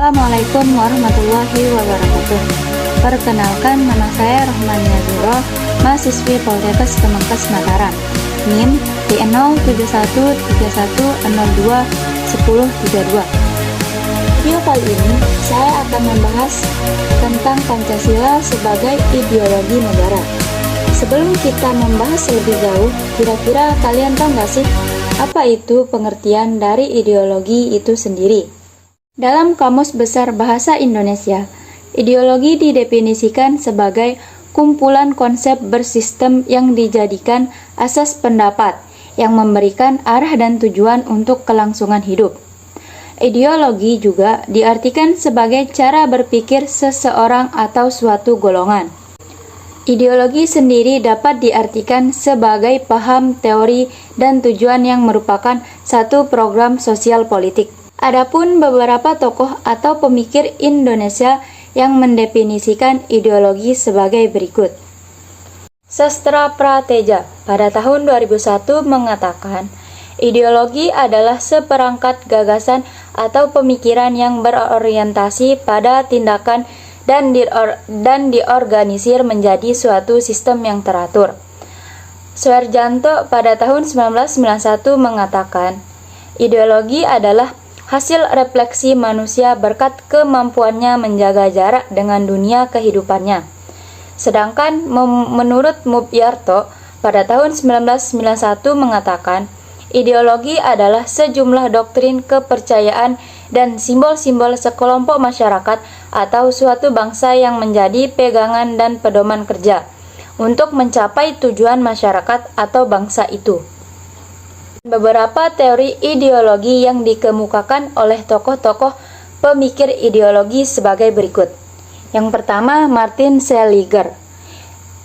Assalamualaikum warahmatullahi wabarakatuh. Perkenalkan, nama saya Rohmania Zuro, mahasiswi Poltekkes Kemenkes Mataram. NIM D07131021032. Video kali ini saya akan membahas tentang Pancasila sebagai ideologi negara. Sebelum kita membahas lebih jauh, kira-kira kalian tahu nggak sih apa itu pengertian dari ideologi itu sendiri? Dalam Kamus Besar Bahasa Indonesia, ideologi didefinisikan sebagai kumpulan konsep bersistem yang dijadikan asas pendapat yang memberikan arah dan tujuan untuk kelangsungan hidup. Ideologi juga diartikan sebagai cara berpikir seseorang atau suatu golongan. Ideologi sendiri dapat diartikan sebagai paham, teori, dan tujuan yang merupakan satu program sosial politik. Adapun beberapa tokoh atau pemikir Indonesia yang mendefinisikan ideologi sebagai berikut. Sastra Prateja pada tahun 2001 mengatakan, ideologi adalah seperangkat gagasan atau pemikiran yang berorientasi pada tindakan dan diorganisir menjadi suatu sistem yang teratur. Suharjanto pada tahun 1991 mengatakan, ideologi adalah hasil refleksi manusia berkat kemampuannya menjaga jarak dengan dunia kehidupannya. Sedangkan menurut Mubyarto pada tahun 1991 mengatakan, ideologi adalah sejumlah doktrin, kepercayaan, dan simbol-simbol sekelompok masyarakat atau suatu bangsa yang menjadi pegangan dan pedoman kerja untuk mencapai tujuan masyarakat atau bangsa itu. Beberapa teori ideologi yang dikemukakan oleh tokoh-tokoh pemikir ideologi sebagai berikut. Yang pertama, Martin Seligger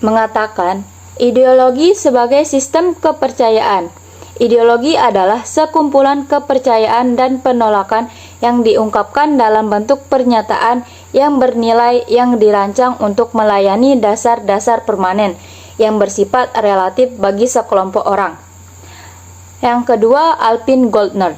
mengatakan, ideologi sebagai sistem kepercayaan. Ideologi adalah sekumpulan kepercayaan dan penolakan yang diungkapkan dalam bentuk pernyataan yang bernilai yang dirancang untuk melayani dasar-dasar permanen yang bersifat relatif bagi sekelompok orang. Yang kedua, Alvin Goldner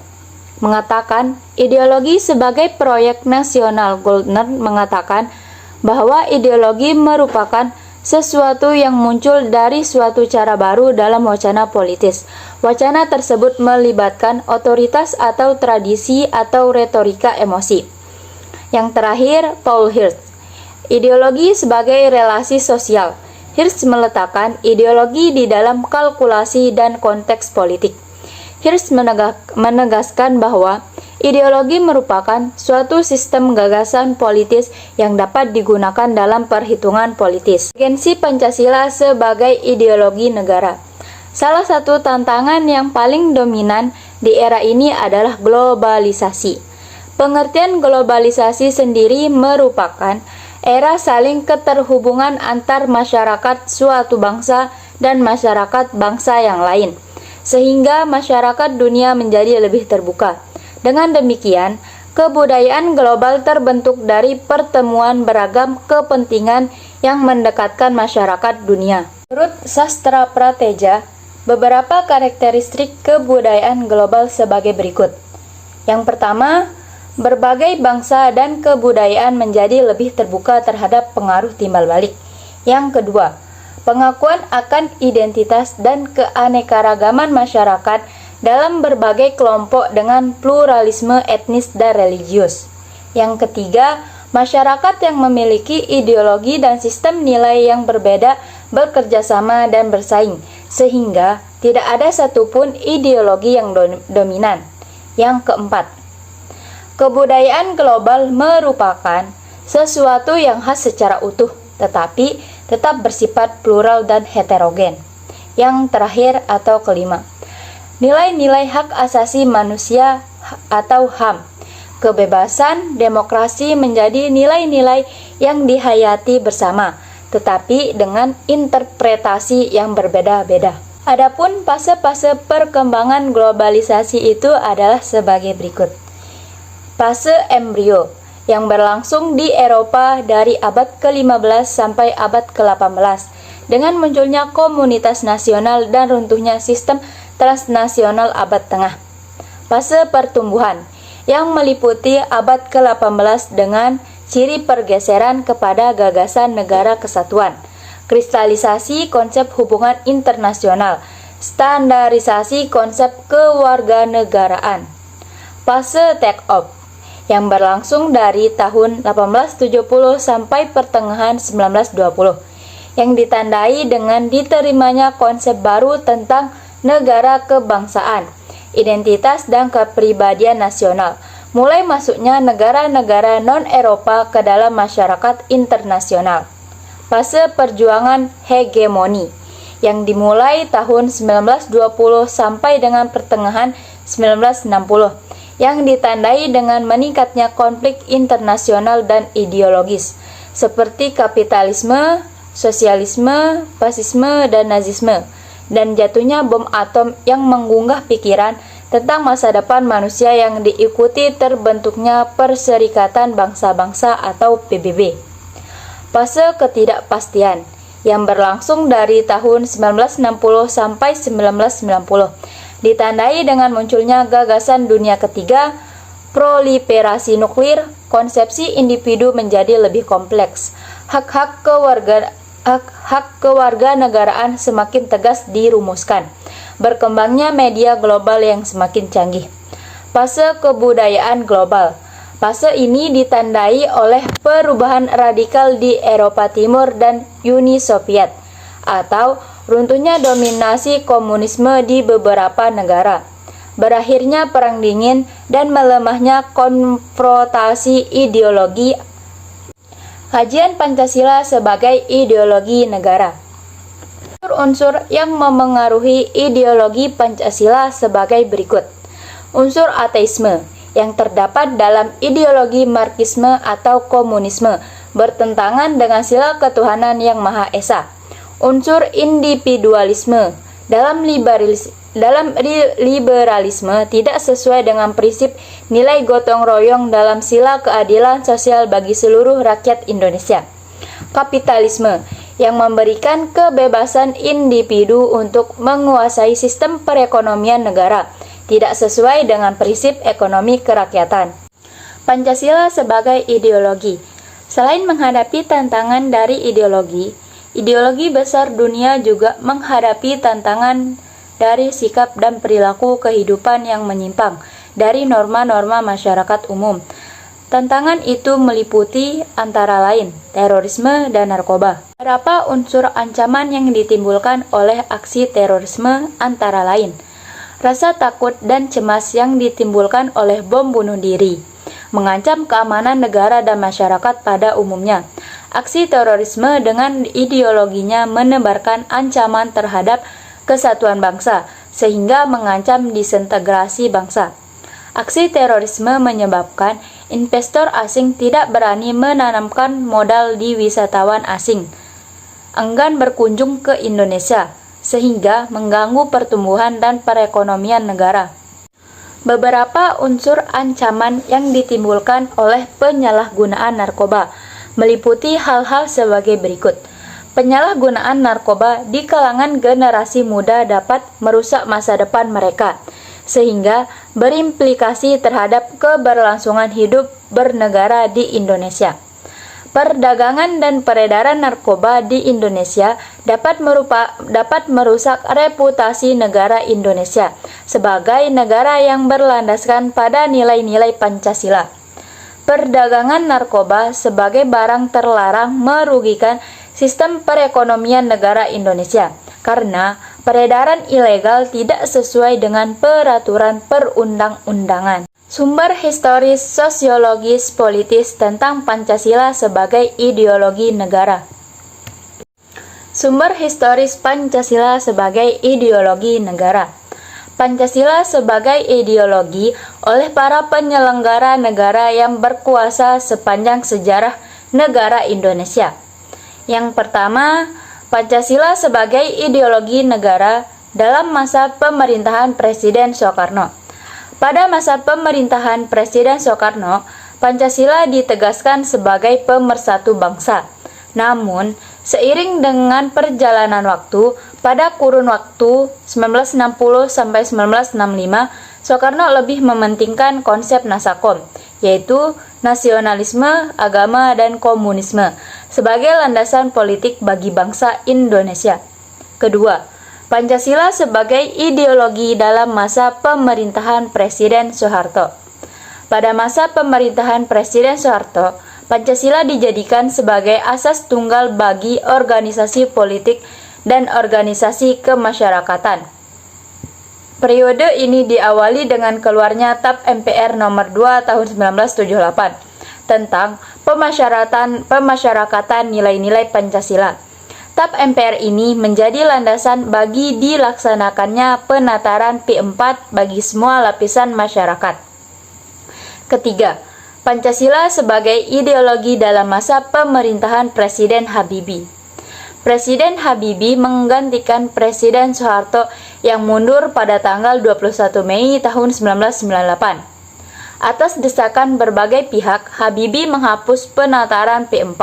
mengatakan, ideologi sebagai proyek nasional. Goldner mengatakan bahwa ideologi merupakan sesuatu yang muncul dari suatu cara baru dalam wacana politis. Wacana tersebut melibatkan otoritas atau tradisi atau retorika emosi. Yang terakhir, Paul Hirsch, ideologi sebagai relasi sosial. Hirsch meletakkan ideologi di dalam kalkulasi dan konteks politik. Hirsch menegaskan bahwa ideologi merupakan suatu sistem gagasan politis yang dapat digunakan dalam perhitungan politis. Agensi Pancasila sebagai ideologi negara. Salah satu tantangan yang paling dominan di era ini adalah globalisasi. Pengertian globalisasi sendiri merupakan era saling keterhubungan antar masyarakat suatu bangsa dan masyarakat bangsa yang lain, sehingga masyarakat dunia menjadi lebih terbuka. Dengan demikian, kebudayaan global terbentuk dari pertemuan beragam kepentingan yang mendekatkan masyarakat dunia. Menurut Sastra Prateja, beberapa karakteristik kebudayaan global sebagai berikut. Yang pertama, berbagai bangsa dan kebudayaan menjadi lebih terbuka terhadap pengaruh timbal balik. Yang kedua, pengakuan akan identitas dan keanekaragaman masyarakat dalam berbagai kelompok dengan pluralisme etnis dan religius. Yang ketiga, masyarakat yang memiliki ideologi dan sistem nilai yang berbeda bekerjasama dan bersaing, sehingga tidak ada satupun ideologi yang dominan. Yang keempat, kebudayaan global merupakan sesuatu yang khas secara utuh, tetapi tetap bersifat plural dan heterogen. Yang terakhir atau kelima, nilai-nilai hak asasi manusia atau HAM. Kebebasan, demokrasi menjadi nilai-nilai yang dihayati bersama, tetapi dengan interpretasi yang berbeda-beda. Adapun fase-fase perkembangan globalisasi itu adalah sebagai berikut. Fase embrio yang berlangsung di Eropa dari abad ke-15 sampai abad ke-18 dengan munculnya komunitas nasional dan runtuhnya sistem transnasional abad tengah. Fase pertumbuhan yang meliputi abad ke-18 dengan ciri pergeseran kepada gagasan negara kesatuan, kristalisasi konsep hubungan internasional, standarisasi konsep kewarganegaraan. Fase take-off yang berlangsung dari tahun 1870 sampai pertengahan 1920, yang ditandai dengan diterimanya konsep baru tentang negara kebangsaan, identitas dan kepribadian nasional, mulai masuknya negara-negara non-Eropa ke dalam masyarakat internasional. Fase perjuangan hegemoni yang dimulai tahun 1920 sampai dengan pertengahan 1960, yang ditandai dengan meningkatnya konflik internasional dan ideologis seperti kapitalisme, sosialisme, fasisme, dan nazisme, dan jatuhnya bom atom yang menggugah pikiran tentang masa depan manusia yang diikuti terbentuknya Perserikatan Bangsa-Bangsa atau PBB. Fase ketidakpastian yang berlangsung dari tahun 1960 sampai 1990, ditandai dengan munculnya gagasan dunia ketiga, proliferasi nuklir, konsepsi individu menjadi lebih kompleks, hak-hak kewarganegaraan semakin tegas dirumuskan, berkembangnya media global yang semakin canggih. Fase kebudayaan global. Fase ini ditandai oleh perubahan radikal di Eropa Timur dan Uni Soviet, atau runtuhnya dominasi komunisme di beberapa negara, berakhirnya Perang Dingin, dan melemahnya konfrontasi ideologi. Kajian Pancasila sebagai ideologi negara. Unsur-unsur yang memengaruhi ideologi Pancasila sebagai berikut. Unsur ateisme yang terdapat dalam ideologi Marxisme atau komunisme bertentangan dengan sila ketuhanan yang Maha Esa. Unsur individualisme dalam liberalisme tidak sesuai dengan prinsip nilai gotong royong dalam sila keadilan sosial bagi seluruh rakyat Indonesia. Kapitalisme yang memberikan kebebasan individu untuk menguasai sistem perekonomian negara, tidak sesuai dengan prinsip ekonomi kerakyatan. Pancasila sebagai ideologi. Selain menghadapi tantangan dari ideologi besar dunia juga menghadapi tantangan dari sikap dan perilaku kehidupan yang menyimpang dari norma-norma masyarakat umum. Tantangan itu meliputi antara lain terorisme dan narkoba. Beberapa unsur ancaman yang ditimbulkan oleh aksi terorisme antara lain rasa takut dan cemas yang ditimbulkan oleh bom bunuh diri, mengancam keamanan negara dan masyarakat pada umumnya. Aksi terorisme dengan ideologinya menebarkan ancaman terhadap kesatuan bangsa, sehingga mengancam disintegrasi bangsa. Aksi terorisme menyebabkan investor asing tidak berani menanamkan modal di wisatawan asing, enggan berkunjung ke Indonesia, sehingga mengganggu pertumbuhan dan perekonomian negara. Beberapa unsur ancaman yang ditimbulkan oleh penyalahgunaan narkoba meliputi hal-hal sebagai berikut. Penyalahgunaan narkoba di kalangan generasi muda dapat merusak masa depan mereka, sehingga berimplikasi terhadap keberlangsungan hidup bernegara di Indonesia. Perdagangan dan peredaran narkoba di Indonesia dapat merusak reputasi negara Indonesia sebagai negara yang berlandaskan pada nilai-nilai Pancasila. Perdagangan narkoba sebagai barang terlarang merugikan sistem perekonomian negara Indonesia karena peredaran ilegal tidak sesuai dengan peraturan perundang-undangan. Sumber historis, sosiologis, politis tentang Pancasila sebagai ideologi negara. Sumber historis Pancasila sebagai ideologi negara. Pancasila sebagai ideologi oleh para penyelenggara negara yang berkuasa sepanjang sejarah negara Indonesia. Yang pertama, Pancasila sebagai ideologi negara dalam masa pemerintahan Presiden Soekarno. Pada masa pemerintahan Presiden Soekarno, Pancasila ditegaskan sebagai pemersatu bangsa. Namun, seiring dengan perjalanan waktu, pada kurun waktu 1960 sampai 1965, Soekarno lebih mementingkan konsep Nasakom, yaitu nasionalisme, agama, dan komunisme sebagai landasan politik bagi bangsa Indonesia. Kedua, Pancasila sebagai ideologi dalam masa pemerintahan Presiden Soeharto. Pada masa pemerintahan Presiden Soeharto, Pancasila dijadikan sebagai asas tunggal bagi organisasi politik dan organisasi kemasyarakatan. Periode ini diawali dengan keluarnya TAP MPR nomor 2 tahun 1978 tentang pemasyarakatan nilai-nilai Pancasila. TAP MPR ini menjadi landasan bagi dilaksanakannya penataran P4 bagi semua lapisan masyarakat. Ketiga, Pancasila sebagai ideologi dalam masa pemerintahan Presiden Habibie. Presiden Habibie menggantikan Presiden Soeharto yang mundur pada tanggal 21 Mei tahun 1998. Atas desakan berbagai pihak, Habibie menghapus penataran P4.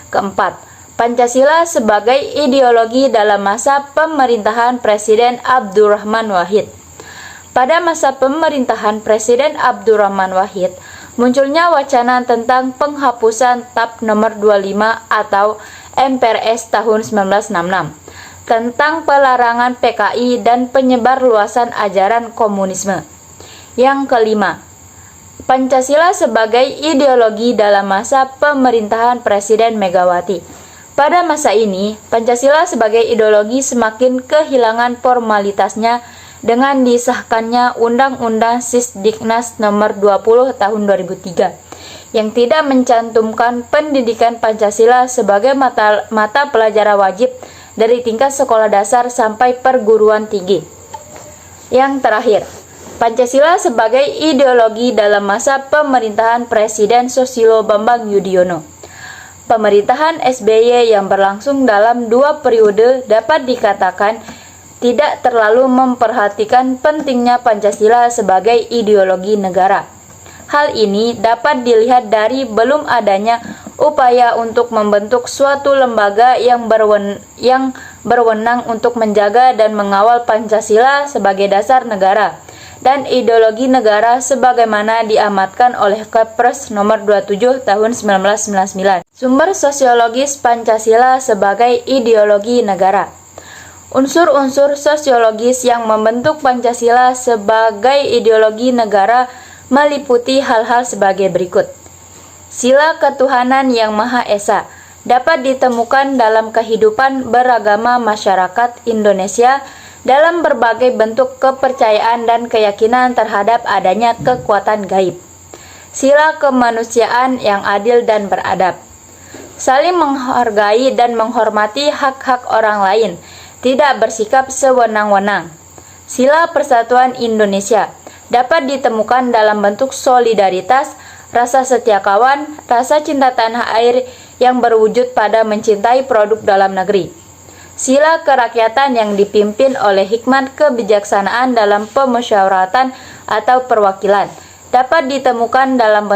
Keempat, Pancasila sebagai ideologi dalam masa pemerintahan Presiden Abdurrahman Wahid. Pada masa pemerintahan Presiden Abdurrahman Wahid, munculnya wacana tentang penghapusan TAP nomor 25 atau MPRS tahun 1966 tentang pelarangan PKI dan penyebar luasan ajaran komunisme. Yang kelima, Pancasila sebagai ideologi dalam masa pemerintahan Presiden Megawati. Pada masa ini, Pancasila sebagai ideologi semakin kehilangan formalitasnya dengan disahkannya Undang-Undang Sisdiknas nomor 20 tahun 2003 yang tidak mencantumkan pendidikan Pancasila sebagai mata pelajaran wajib dari tingkat sekolah dasar sampai perguruan tinggi. Yang terakhir, Pancasila sebagai ideologi dalam masa pemerintahan Presiden Susilo Bambang Yudhoyono. Pemerintahan SBY yang berlangsung dalam 2 periode dapat dikatakan tidak terlalu memperhatikan pentingnya Pancasila sebagai ideologi negara. Hal ini dapat dilihat dari belum adanya upaya untuk membentuk suatu lembaga yang berwenang untuk menjaga dan mengawal Pancasila sebagai dasar negara dan ideologi negara sebagaimana diamatkan oleh Kepres nomor 27 tahun 1999. Sumber sosiologis Pancasila sebagai ideologi negara. Unsur-unsur sosiologis yang membentuk Pancasila sebagai ideologi negara meliputi hal-hal sebagai berikut. Sila ketuhanan yang Maha Esa dapat ditemukan dalam kehidupan beragama masyarakat Indonesia dalam berbagai bentuk kepercayaan dan keyakinan terhadap adanya kekuatan gaib. Sila kemanusiaan yang adil dan beradab. Saling menghargai dan menghormati hak-hak orang lain, tidak bersikap sewenang-wenang. Sila persatuan Indonesia dapat ditemukan dalam bentuk solidaritas, rasa setia kawan, rasa cinta tanah air yang berwujud pada mencintai produk dalam negeri. Sila kerakyatan yang dipimpin oleh hikmat kebijaksanaan dalam pemusyawaratan atau perwakilan dapat ditemukan dalam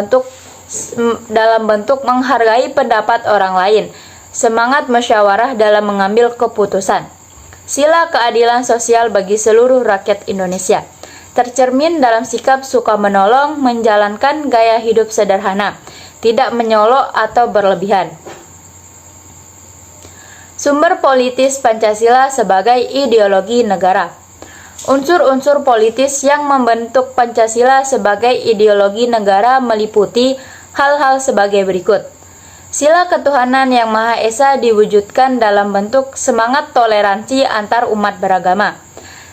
bentuk menghargai pendapat orang lain, semangat musyawarah dalam mengambil keputusan. Sila keadilan sosial bagi seluruh rakyat Indonesia tercermin dalam sikap suka menolong, menjalankan gaya hidup sederhana, tidak menyolok atau berlebihan. Sumber politis Pancasila sebagai ideologi negara. Unsur-unsur politis yang membentuk Pancasila sebagai ideologi negara meliputi hal-hal sebagai berikut. Sila ketuhanan yang Maha Esa diwujudkan dalam bentuk semangat toleransi antar umat beragama.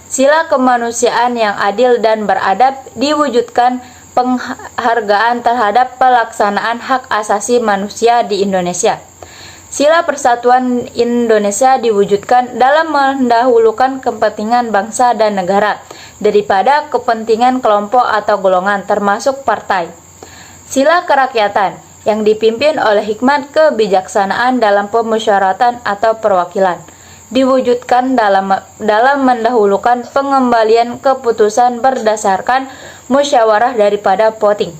Sila kemanusiaan yang adil dan beradab diwujudkan penghargaan terhadap pelaksanaan hak asasi manusia di Indonesia. Sila persatuan Indonesia diwujudkan dalam mendahulukan kepentingan bangsa dan negara daripada kepentingan kelompok atau golongan termasuk partai. Sila kerakyatan yang dipimpin oleh hikmat kebijaksanaan dalam pemusyawaratan atau perwakilan diwujudkan dalam mendahulukan pengembalian keputusan berdasarkan musyawarah daripada voting.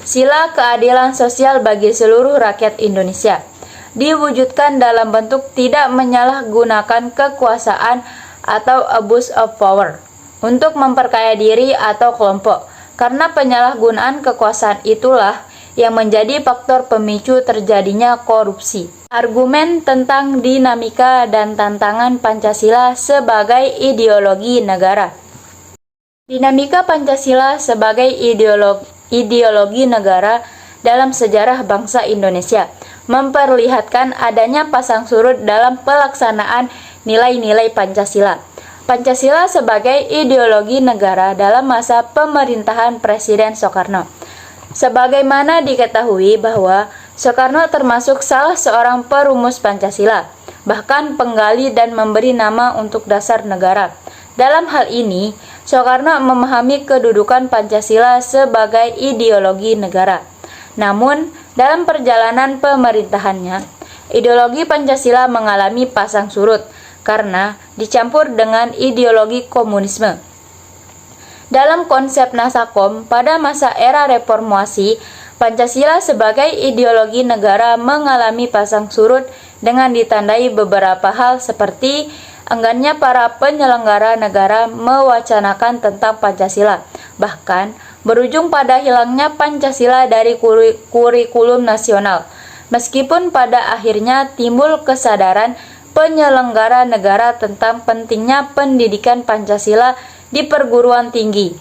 Sila keadilan sosial bagi seluruh rakyat Indonesia diwujudkan dalam bentuk tidak menyalahgunakan kekuasaan atau abuse of power untuk memperkaya diri atau kelompok, karena penyalahgunaan kekuasaan itulah yang menjadi faktor pemicu terjadinya korupsi. Argumen tentang dinamika dan tantangan Pancasila sebagai ideologi negara. Dinamika Pancasila sebagai ideologi negara dalam sejarah bangsa Indonesia memperlihatkan adanya pasang surut dalam pelaksanaan nilai-nilai Pancasila. Pancasila sebagai ideologi negara dalam masa pemerintahan Presiden Soekarno. Sebagaimana diketahui bahwa Soekarno termasuk salah seorang perumus Pancasila, bahkan penggali dan memberi nama untuk dasar negara. Dalam hal ini, Soekarno memahami kedudukan Pancasila sebagai ideologi negara. Namun, dalam perjalanan pemerintahannya, ideologi Pancasila mengalami pasang surut karena dicampur dengan ideologi komunisme. Dalam konsep Nasakom pada masa era reformasi, Pancasila sebagai ideologi negara mengalami pasang surut dengan ditandai beberapa hal seperti enggannya para penyelenggara negara mewacanakan tentang Pancasila, bahkan berujung pada hilangnya Pancasila dari kurikulum nasional. Meskipun pada akhirnya timbul kesadaran penyelenggara negara tentang pentingnya pendidikan Pancasila di perguruan tinggi.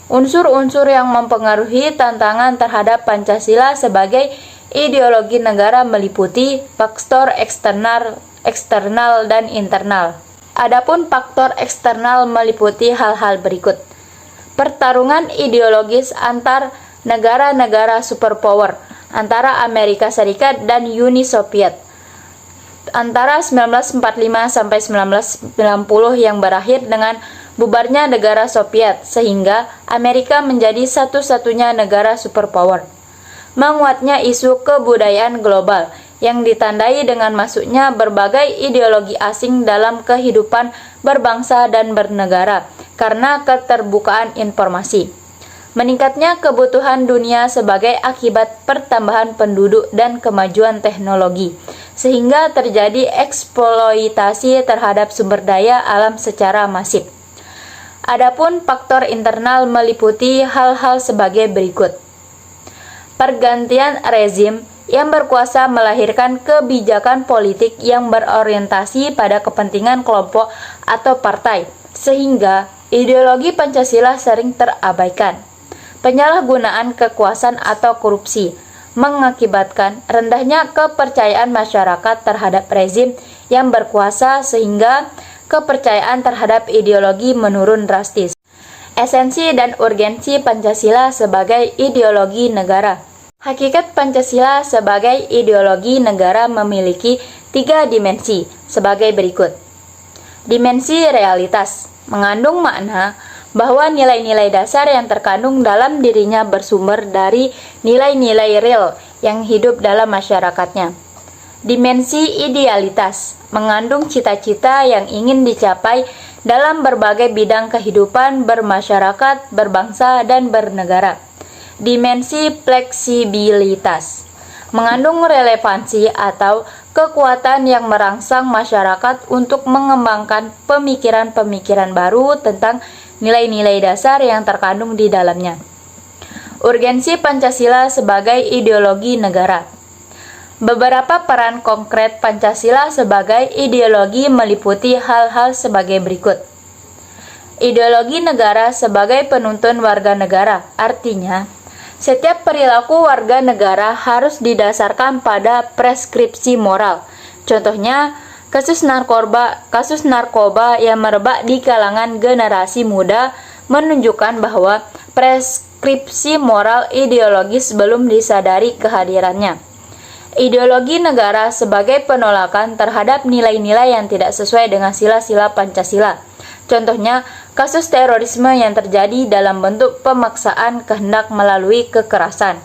Unsur-unsur yang mempengaruhi tantangan terhadap Pancasila sebagai ideologi negara meliputi faktor eksternal dan internal. Adapun faktor eksternal meliputi hal-hal berikut. Pertarungan ideologis antar negara-negara superpower antara Amerika Serikat dan Uni Soviet antara 1945 sampai 1990 yang berakhir dengan bubarnya negara Soviet sehingga Amerika menjadi satu-satunya negara superpower. Menguatnya isu kebudayaan global yang ditandai dengan masuknya berbagai ideologi asing dalam kehidupan berbangsa dan bernegara karena keterbukaan informasi. Meningkatnya kebutuhan dunia sebagai akibat pertambahan penduduk dan kemajuan teknologi, sehingga terjadi eksploitasi terhadap sumber daya alam secara masif. Adapun faktor internal meliputi hal-hal sebagai berikut. Pergantian rezim yang berkuasa melahirkan kebijakan politik yang berorientasi pada kepentingan kelompok atau partai, sehingga ideologi Pancasila sering terabaikan. Penyalahgunaan kekuasaan atau korupsi mengakibatkan rendahnya kepercayaan masyarakat terhadap rezim yang berkuasa sehingga kepercayaan terhadap ideologi menurun drastis. Esensi dan urgensi Pancasila sebagai ideologi negara. Hakikat Pancasila sebagai ideologi negara memiliki 3 dimensi sebagai berikut. Dimensi realitas mengandung makna bahwa nilai-nilai dasar yang terkandung dalam dirinya bersumber dari nilai-nilai real yang hidup dalam masyarakatnya. Dimensi idealitas mengandung cita-cita yang ingin dicapai dalam berbagai bidang kehidupan bermasyarakat, berbangsa, dan bernegara. Dimensi fleksibilitas mengandung relevansi atau kekuatan yang merangsang masyarakat untuk mengembangkan pemikiran-pemikiran baru tentang nilai-nilai dasar yang terkandung di dalamnya. Urgensi Pancasila sebagai ideologi negara. Beberapa peran konkret Pancasila sebagai ideologi meliputi hal-hal sebagai berikut. Ideologi negara sebagai penuntun warga negara, artinya setiap perilaku warga negara harus didasarkan pada preskripsi moral. Contohnya, kasus narkoba yang merebak di kalangan generasi muda menunjukkan bahwa preskripsi moral ideologis belum disadari kehadirannya. Ideologi negara sebagai penolakan terhadap nilai-nilai yang tidak sesuai dengan sila-sila Pancasila. Contohnya, kasus terorisme yang terjadi dalam bentuk pemaksaan kehendak melalui kekerasan.